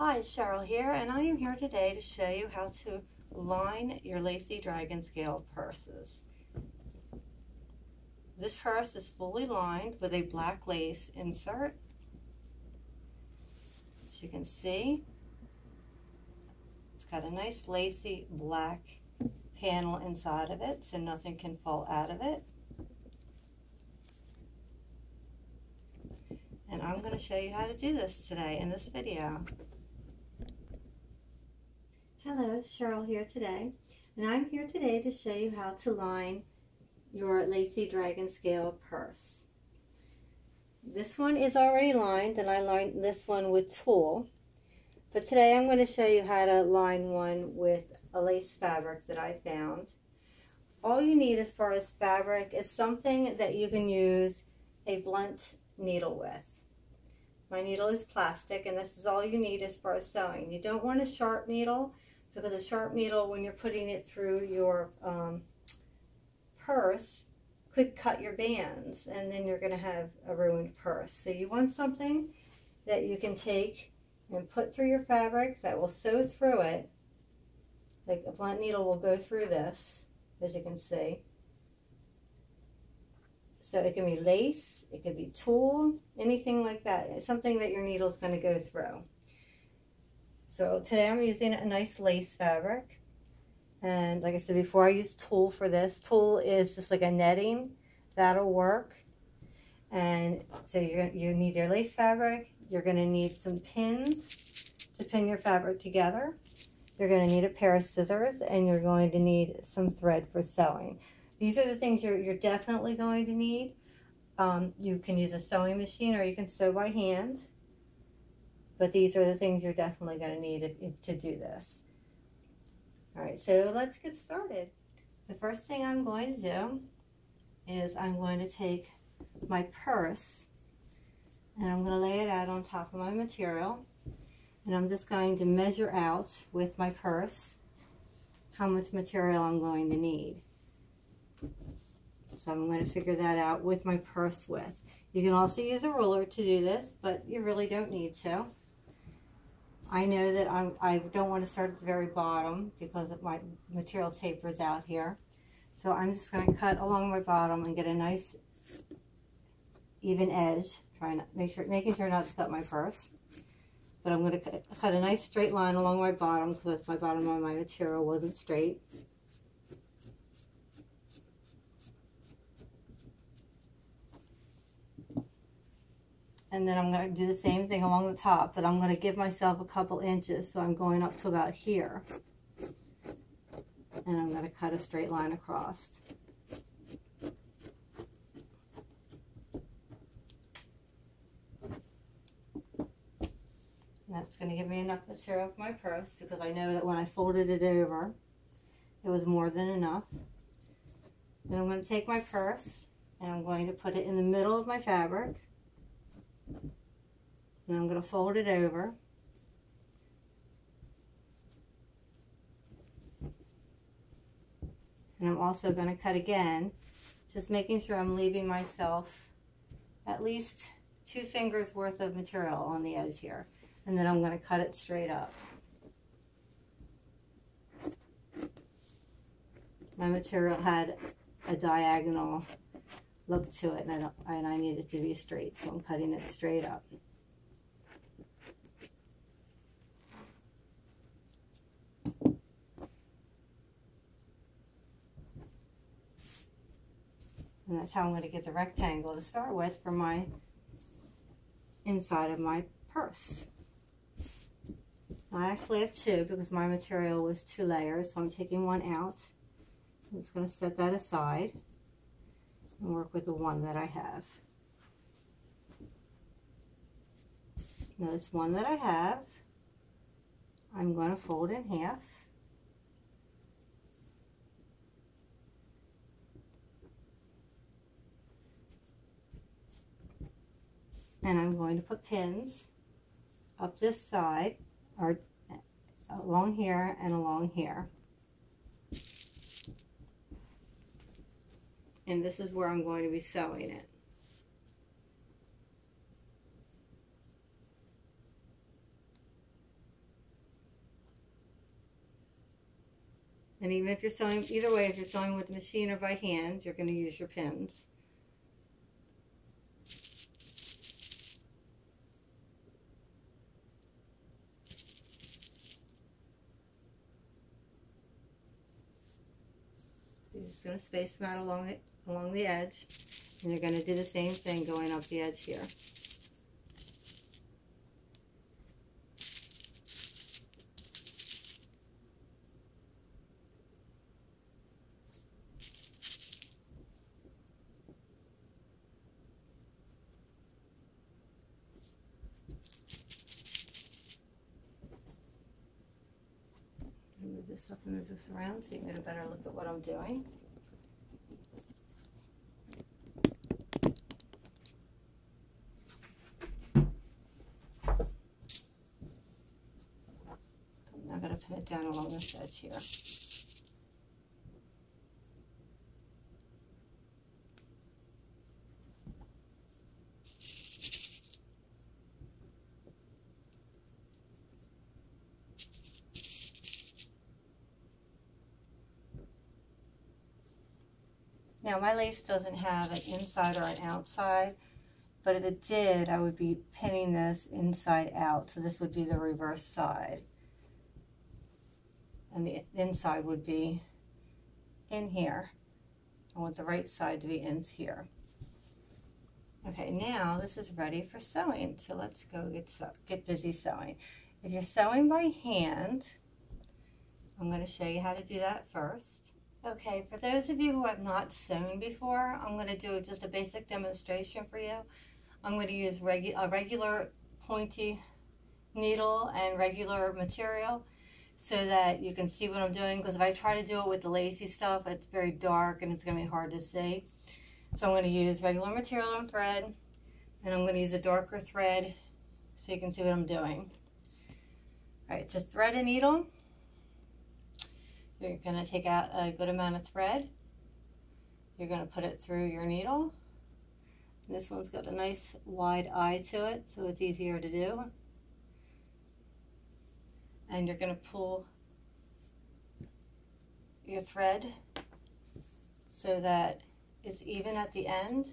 Hi, Cheryl here, and I am here today to show you how to line your Lacy Dragon Scale purses. This purse is fully lined with a black lace insert. As you can see, it's got a nice lacy black panel inside of it, so nothing can fall out of it. And I'm going to show you how to do this today in this video. Hello, Cheryl here today, and I'm here today to show you how to line your Lacy Dragon Scale purse. This one is already lined, and I lined this one with tulle, but today I'm going to show you how to line one with a lace fabric that I found. All you need as far as fabric is something that you can use a blunt needle with. My needle is plastic, and this is all you need as far as sewing. You don't want a sharp needle, because a sharp needle, when you're putting it through your purse, could cut your bands, and then you're going to have a ruined purse. So you want something that you can take and put through your fabric that will sew through it. Like a blunt needle will go through this, as you can see. So it can be lace, it could be tulle, anything like that. It's something that your needle is going to go through. So today I'm using a nice lace fabric, and like I said before, I use tulle for this. Tulle is just like a netting, that'll work. And so you need your lace fabric, you're going to need some pins to pin your fabric together, you're going to need a pair of scissors, and you're going to need some thread for sewing. These are the things you're definitely going to need. You can use a sewing machine or you can sew by hand. But these are the things you're definitely going to need to do this. All right, so let's get started. The first thing I'm going to do is I'm going to take my purse and I'm going to lay it out on top of my material. And I'm just going to measure out with my purse how much material I'm going to need. So I'm going to figure that out with my purse width. You can also use a ruler to do this, but you really don't need to. I know that I don't want to start at the very bottom because my material tapers out here. So I'm just going to cut along my bottom and get a nice even edge. Making sure not to cut my purse. But I'm going to cut a nice straight line along my bottom because my bottom of my material wasn't straight. And then I'm going to do the same thing along the top, but I'm going to give myself a couple inches, so I'm going up to about here. And I'm going to cut a straight line across. And that's going to give me enough material for my purse, because I know that when I folded it over, it was more than enough. Then I'm going to take my purse, and I'm going to put it in the middle of my fabric. And I'm going to fold it over. And I'm also going to cut again, just making sure I'm leaving myself at least 2 fingers worth of material on the edge here. And then I'm going to cut it straight up. My material had a diagonal look to it, and I need it to be straight, so I'm cutting it straight up. And that's how I'm going to get the rectangle to start with for my inside of my purse. I actually have 2 because my material was 2 layers, so I'm taking one out. I'm just going to set that aside and work with the one that I have. Now this one that I have, I'm going to fold in half. And I'm going to put pins up this side, or along here and along here. And this is where I'm going to be sewing it. And even if you're sewing, either way, if you're sewing with the machine or by hand, you're going to use your pins. You're just going to space them out along the edge, and you're going to do the same thing going up the edge here. Move this up and move this around so you can get a better look at what I'm doing. I'm going to pin it down along this edge here. Now my lace doesn't have an inside or an outside, but if it did, I would be pinning this inside out. So this would be the reverse side. And the inside would be in here. I want the right side to be in here. Okay, now this is ready for sewing. So let's go get busy sewing. If you're sewing by hand, I'm going to show you how to do that first. Okay, for those of you who have not sewn before, I'm going to do just a basic demonstration for you. I'm going to use a regular pointy needle and regular material so that you can see what I'm doing, because if I try to do it with the Lacy stuff, it's very dark and it's going to be hard to see. So I'm going to use regular material and thread, and I'm going to use a darker thread so you can see what I'm doing. All right, just thread a needle. You're going to take out a good amount of thread. You're going to put it through your needle. This one's got a nice wide eye to it, so it's easier to do. And you're going to pull your thread so that it's even at the end,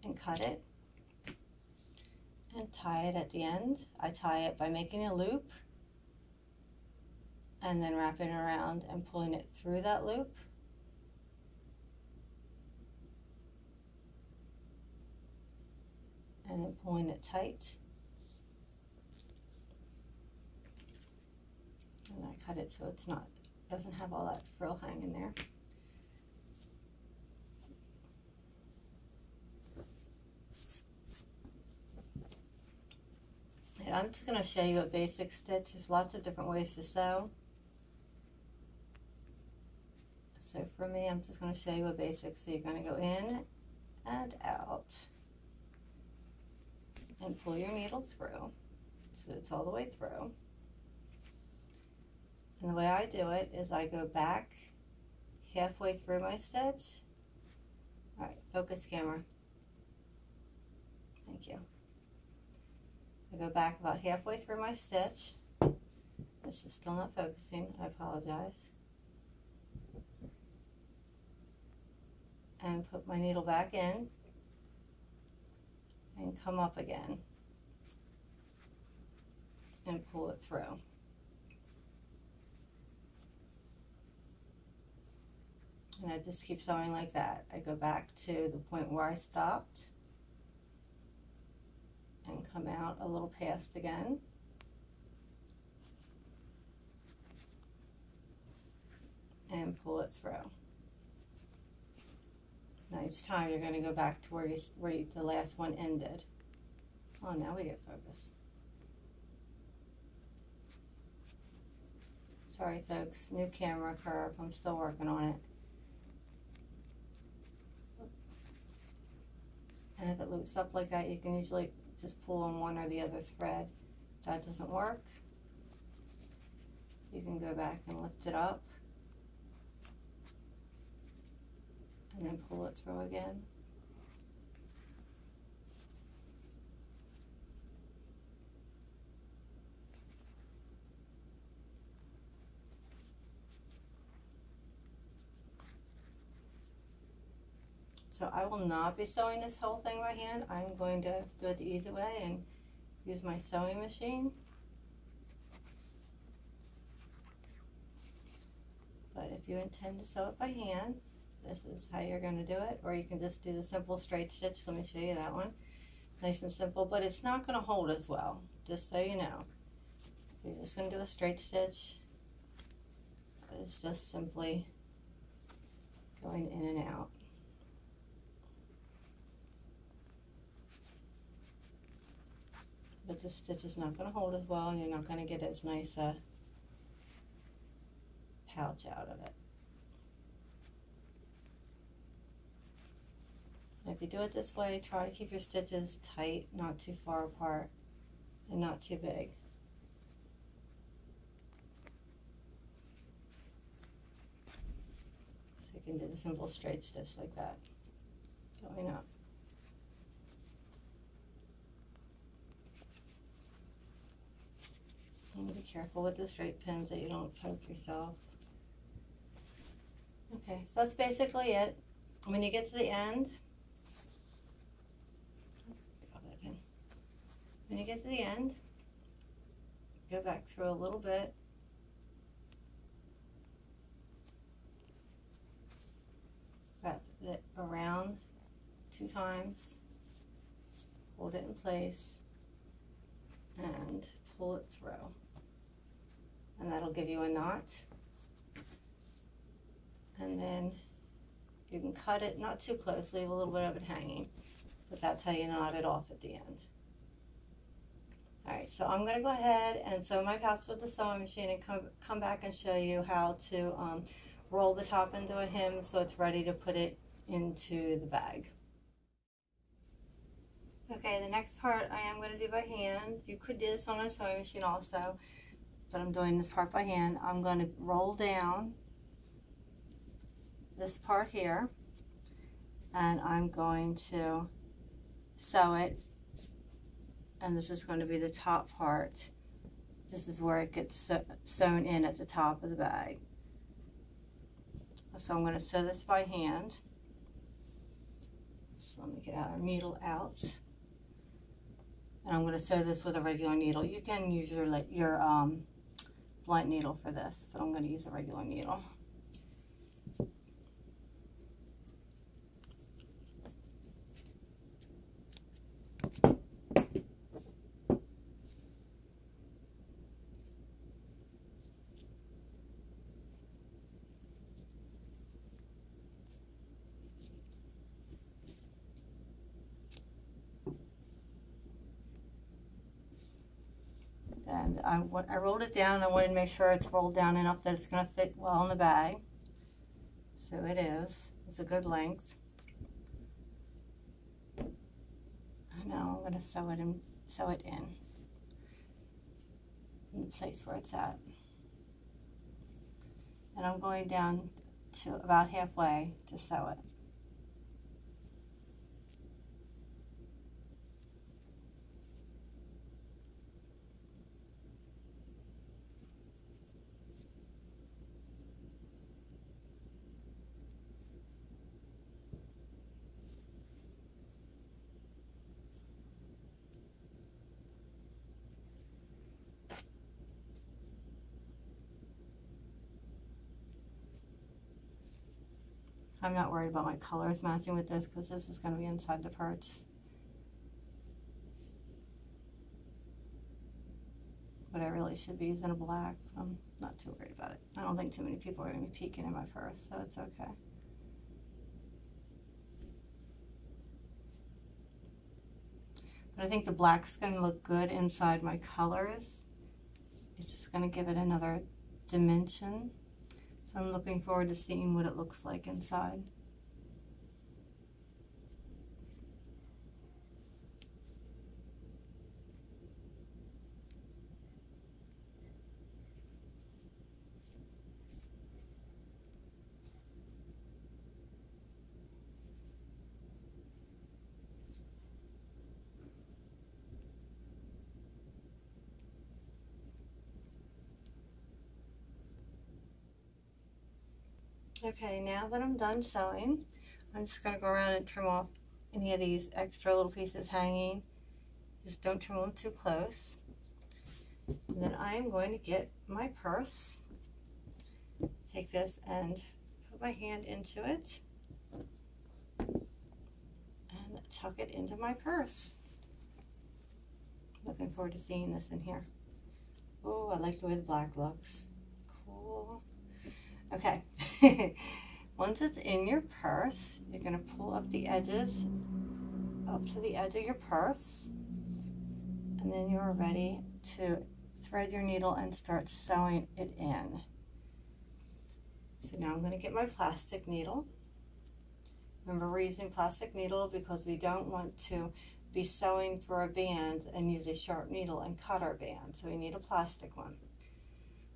and cut it and tie it at the end. I tie it by making a loop and then wrapping it around and pulling it through that loop. And then pulling it tight. And I cut it so it's not, doesn't have all that frill hanging there. And I'm just going to show you a basic stitch. There's lots of different ways to sew. So for me, I'm just going to show you a basic. So you're going to go in and out and pull your needle through so it's all the way through. And the way I do it is I go back halfway through my stitch. All right, focus camera. Thank you. I go back about halfway through my stitch. This is still not focusing, I apologize. And put my needle back in and come up again and pull it through. And I just keep sewing like that. I go back to the point where I stopped and come out a little past again. And pull it through. Now each time you're going to go back to where the last one ended. Oh, now we get focus. Sorry folks, new camera curve, I'm still working on it. And if it loops up like that, you can usually just pull on one or the other thread. If that doesn't work, you can go back and lift it up and then pull it through again. So I will not be sewing this whole thing by hand. I'm going to do it the easy way and use my sewing machine. But if you intend to sew it by hand, this is how you're going to do it. Or you can just do the simple straight stitch. Let me show you that one. Nice and simple, but it's not going to hold as well, just so you know. You're just going to do a straight stitch. It's just simply going in and out. But the stitch is not going to hold as well, and you're not going to get as nice a pouch out of it. And if you do it this way, try to keep your stitches tight, not too far apart, and not too big. So you can do the simple straight stitch like that, going up. And be careful with the straight pins that you don't poke yourself. Okay, so that's basically it. When you get to the end, when you get to the end, go back through a little bit. Wrap it around 2 times, hold it in place, and pull it through. And that'll give you a knot. And then you can cut it not too close, leave a little bit of it hanging, but that's how you knot it off at the end. Alright, so I'm going to go ahead and sew my pouch with the sewing machine and come back and show you how to roll the top into a hem so it's ready to put it into the bag. Okay, the next part I am going to do by hand. You could do this on a sewing machine also, but I'm doing this part by hand. I'm going to roll down this part here, and I'm going to sew it, and this is going to be the top part. This is where it gets sewn in at the top of the bag. So I'm going to sew this by hand. So let me get our needle out, and I'm going to sew this with a regular needle. You can use your blunt needle for this, but I'm going to use a regular needle. And I rolled it down. I wanted to make sure it's rolled down enough that it's going to fit well in the bag. So it is. It's a good length. And now I'm going to sew it in the place where it's at. And I'm going down to about halfway to sew it. I'm not worried about my colors matching with this because this is going to be inside the perch. But I really should be using a black. I'm not too worried about it. I don't think too many people are going to be peeking in my purse, so it's okay. But I think the black's going to look good inside my colors. It's just going to give it another dimension. So I'm looking forward to seeing what it looks like inside. Okay, now that I'm done sewing, I'm just going to go around and trim off any of these extra little pieces hanging. Just don't trim them too close. And then I'm going to get my purse. Take this and put my hand into it and tuck it into my purse. Looking forward to seeing this in here. Oh, I like the way the black looks. Cool. Okay. Once it's in your purse, you're going to pull up the edges up to the edge of your purse, and then you are ready to thread your needle and start sewing it in. So now I'm going to get my plastic needle. Remember, we're using plastic needle because we don't want to be sewing through our bands and use a sharp needle and cut our band. So we need a plastic one.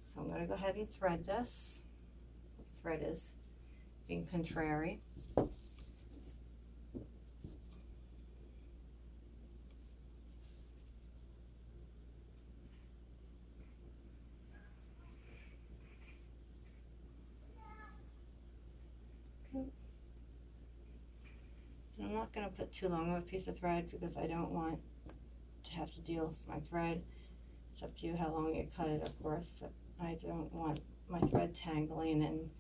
So I'm going to go ahead and thread this. The thread is being contrary. I'm not going to put too long of a piece of thread because I don't want to have to deal with my thread. It's up to you how long you cut it, of course, but I don't want my thread tangling and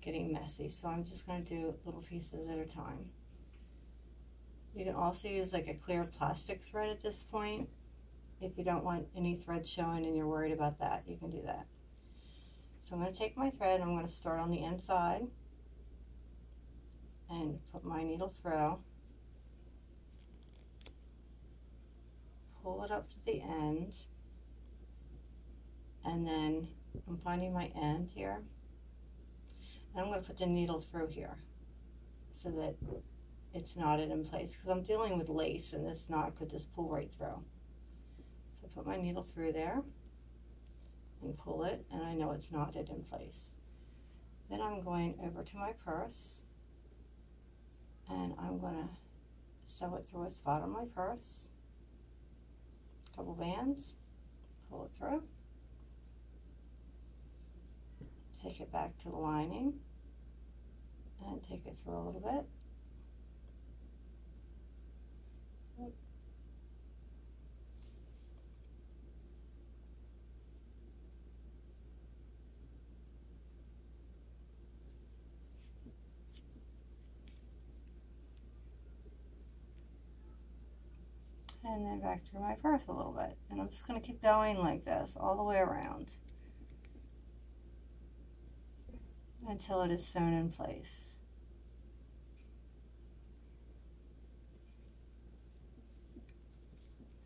getting messy. So I'm just going to do little pieces at a time. You can also use like a clear plastic thread at this point. If you don't want any thread showing and you're worried about that, you can do that. So I'm going to take my thread and I'm going to start on the inside and put my needle through, pull it up to the end, and then I'm finding my end here, and I'm going to put the needle through here so that it's knotted in place, because I'm dealing with lace and this knot could just pull right through. So I put my needle through there and pull it, and I know it's knotted in place. Then I'm going over to my purse and I'm going to sew it through a spot on my purse, a couple bands, pull it through, take it back to the lining and take it through a little bit. And then back through my purse a little bit. And I'm just going to keep going like this all the way around until it is sewn in place.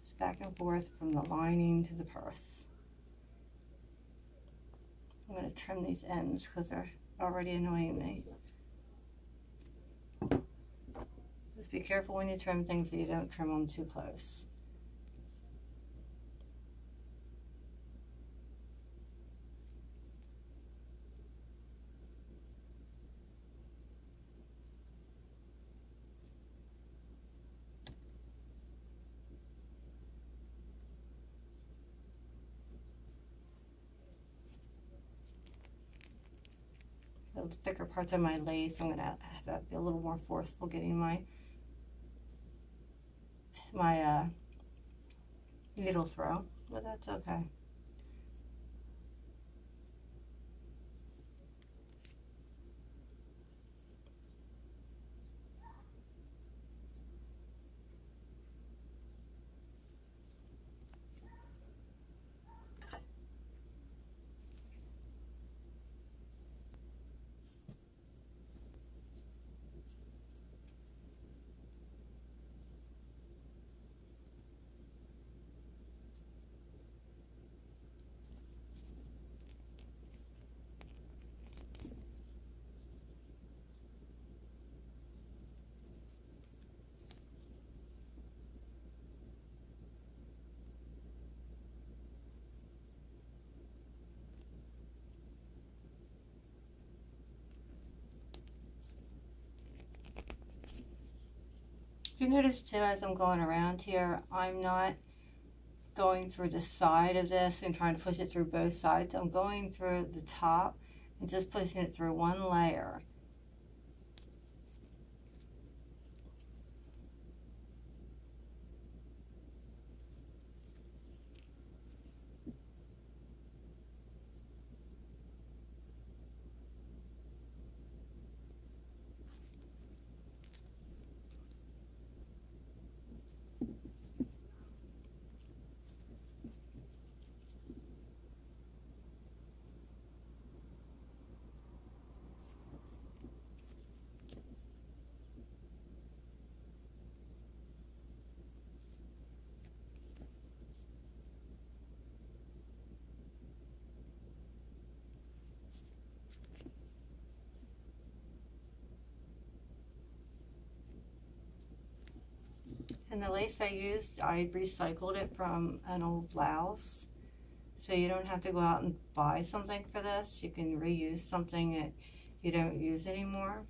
Just back and forth from the lining to the purse. I'm going to trim these ends because they're already annoying me. Just be careful when you trim things that you don't trim them too close. The thicker parts of my lace, I'm going to have to be a little more forceful getting my needle through, but that's okay. If you notice too, as I'm going around here, I'm not going through the side of this and trying to push it through both sides. I'm going through the top and just pushing it through one layer. And the lace I used, I recycled it from an old blouse. So you don't have to go out and buy something for this. You can reuse something that you don't use anymore.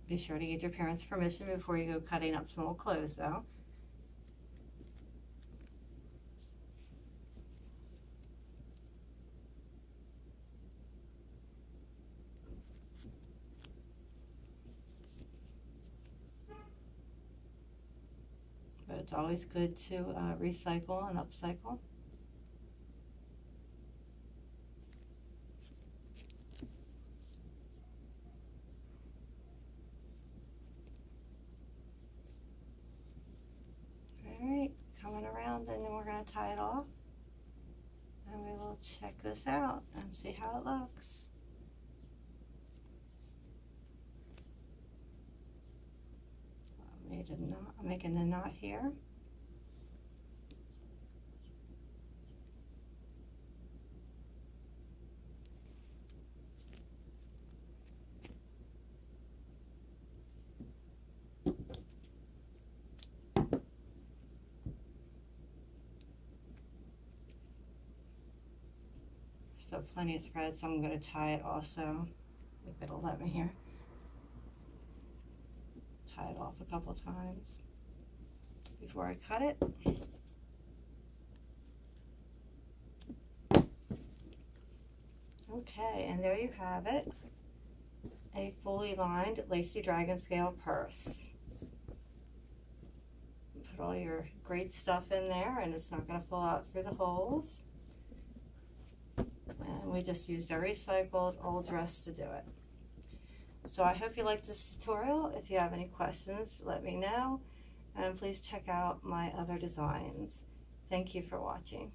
Be sure to get your parents' permission before you go cutting up some old clothes though. But it's always good to recycle and upcycle. Alright, coming around, and then we're going to tie it off. And we will check this out and see how it looks. Made a knot. I'm making a knot here. Still plenty of thread, so I'm going to tie it also, if it'll let me here. Tie it off a couple times before I cut it. Okay, and there you have it, a fully lined Lacy Dragon Scale purse. Put all your great stuff in there and it's not going to fall out through the holes. And we just used a recycled old dress to do it. So I hope you liked this tutorial. If you have any questions, let me know. And please check out my other designs. Thank you for watching.